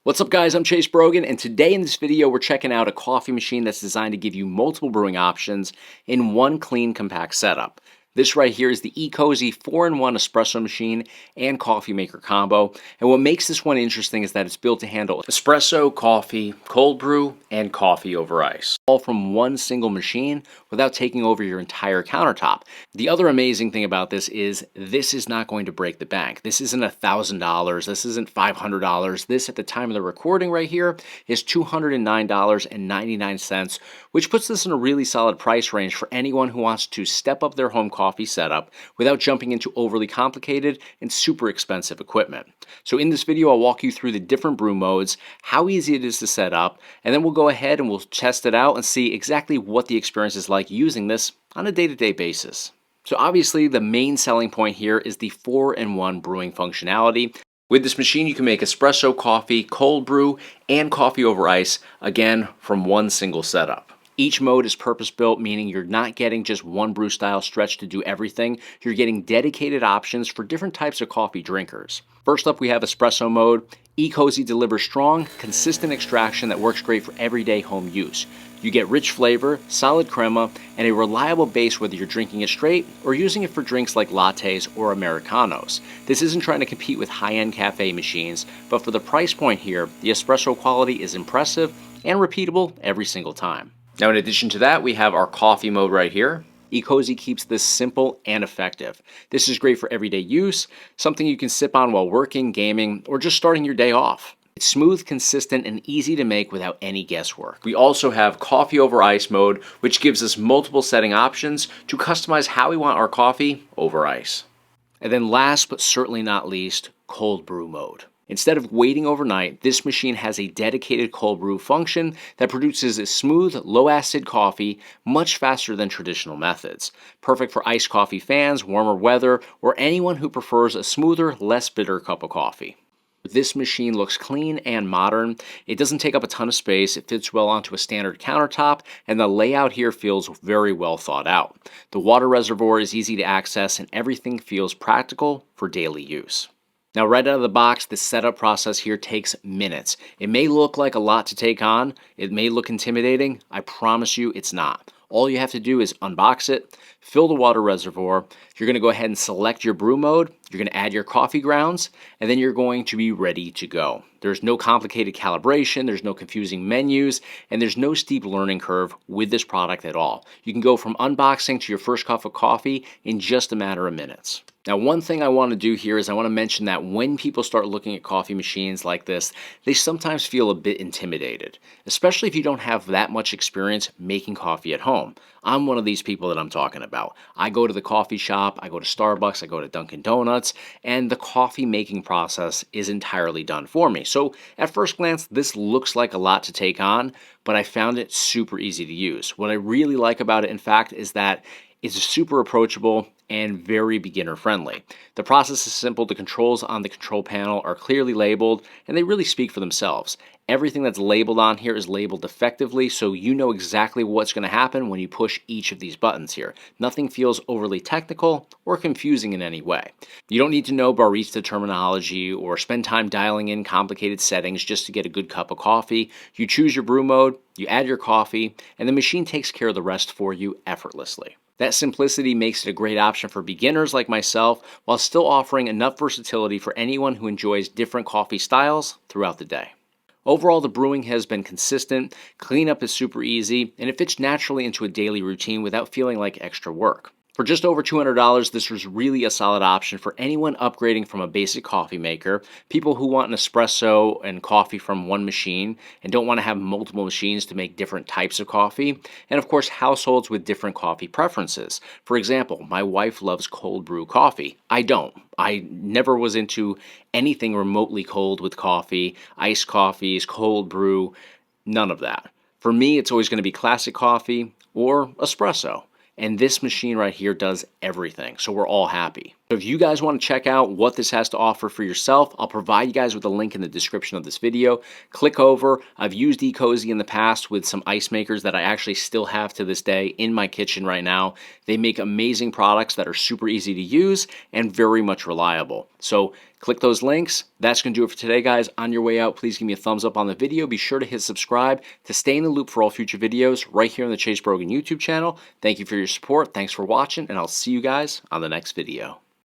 What's up guys, I'm Brogan, and today in this video we're checking out a coffee machine that's designed to give you multiple brewing options in one clean, compact setup. This right here is the Ecozy 4-in-1 espresso machine and coffee maker combo, and what makes this one interesting is that it's built to handle espresso, coffee, cold brew, and coffee over ice, all from one single machine without taking over your entire countertop. The other amazing thing about this is not going to break the bank. This isn't $1,000, this isn't $500. This, at the time of the recording right here, is $209.99, which puts this in a really solid price range for anyone who wants to step up their home coffee setup without jumping into overly complicated and super expensive equipment. So in this video, I'll walk you through the different brew modes, how easy it is to set up, and then we'll go ahead and we'll test it out and see exactly what the experience is like using this on a day-to-day basis. So obviously the main selling point here is the 4-in-1 brewing functionality. With this machine you can make espresso, coffee, cold brew, and coffee over ice, again from one single setup. Each mode is purpose-built, meaning you're not getting just one brew style stretch to do everything. You're getting dedicated options for different types of coffee drinkers. First up, we have espresso mode. Ecozy delivers strong, consistent extraction that works great for everyday home use. You get rich flavor, solid crema, and a reliable base whether you're drinking it straight or using it for drinks like lattes or Americanos. This isn't trying to compete with high-end cafe machines, but for the price point here, the espresso quality is impressive and repeatable every single time. Now, in addition to that, we have our coffee mode right here. Ecozy keeps this simple and effective. This is great for everyday use, something you can sip on while working, gaming, or just starting your day off. It's smooth, consistent, and easy to make without any guesswork. We also have coffee over ice mode, which gives us multiple setting options to customize how we want our coffee over ice. And then last but certainly not least, cold brew mode. Instead of waiting overnight, this machine has a dedicated cold brew function that produces a smooth, low-acid coffee much faster than traditional methods. Perfect for iced coffee fans, warmer weather, or anyone who prefers a smoother, less bitter cup of coffee. This machine looks clean and modern. It doesn't take up a ton of space, it fits well onto a standard countertop, and the layout here feels very well thought out. The water reservoir is easy to access, and everything feels practical for daily use. Now, right out of the box, the setup process here takes minutes. It may look like a lot to take on, it may look intimidating, I promise you it's not. All you have to do is unbox it, fill the water reservoir, you're going to go ahead and select your brew mode, you're going to add your coffee grounds, and then you're going to be ready to go. There's no complicated calibration, there's no confusing menus, and there's no steep learning curve with this product at all. You can go from unboxing to your first cup of coffee in just a matter of minutes. Now, one thing I want to do here is I want to mention that when people start looking at coffee machines like this, they sometimes feel a bit intimidated, especially if you don't have that much experience making coffee at home. I'm one of these people that I'm talking about. I go to the coffee shop, I go to Starbucks, I go to Dunkin' Donuts, and the coffee making process is entirely done for me. So at first glance, this looks like a lot to take on, but I found it super easy to use. What I really like about it, in fact, is that it's super approachable and very beginner friendly. The process is simple, the controls on the control panel are clearly labeled, and they really speak for themselves. Everything that's labeled on here is labeled effectively, so you know exactly what's going to happen when you push each of these buttons here. Nothing feels overly technical or confusing in any way. You don't need to know barista terminology or spend time dialing in complicated settings just to get a good cup of coffee. You choose your brew mode, you add your coffee, and the machine takes care of the rest for you effortlessly. That simplicity makes it a great option for beginners like myself, while still offering enough versatility for anyone who enjoys different coffee styles throughout the day. Overall, the brewing has been consistent, cleanup is super easy, and it fits naturally into a daily routine without feeling like extra work. For just over $200, this was really a solid option for anyone upgrading from a basic coffee maker, people who want an espresso and coffee from one machine and don't want to have multiple machines to make different types of coffee, and of course households with different coffee preferences. For example, my wife loves cold brew coffee. I don't. I never was into anything remotely cold with coffee, iced coffees, cold brew, none of that. For me, it's always going to be classic coffee or espresso. And this machine right here does everything, so we're all happy. So if you guys want to check out what this has to offer for yourself, I'll provide you guys with a link in the description of this video. Click over. I've used Ecozy in the past with some ice makers that I actually still have to this day in my kitchen right now. They make amazing products that are super easy to use and very much reliable. So Click those links. That's going to do it for today, guys. On your way out, please give me a thumbs up on the video. Be sure to hit subscribe to stay in the loop for all future videos right here on the Chase Brogan YouTube channel. Thank you for your support. Thanks for watching, and I'll see you guys on the next video.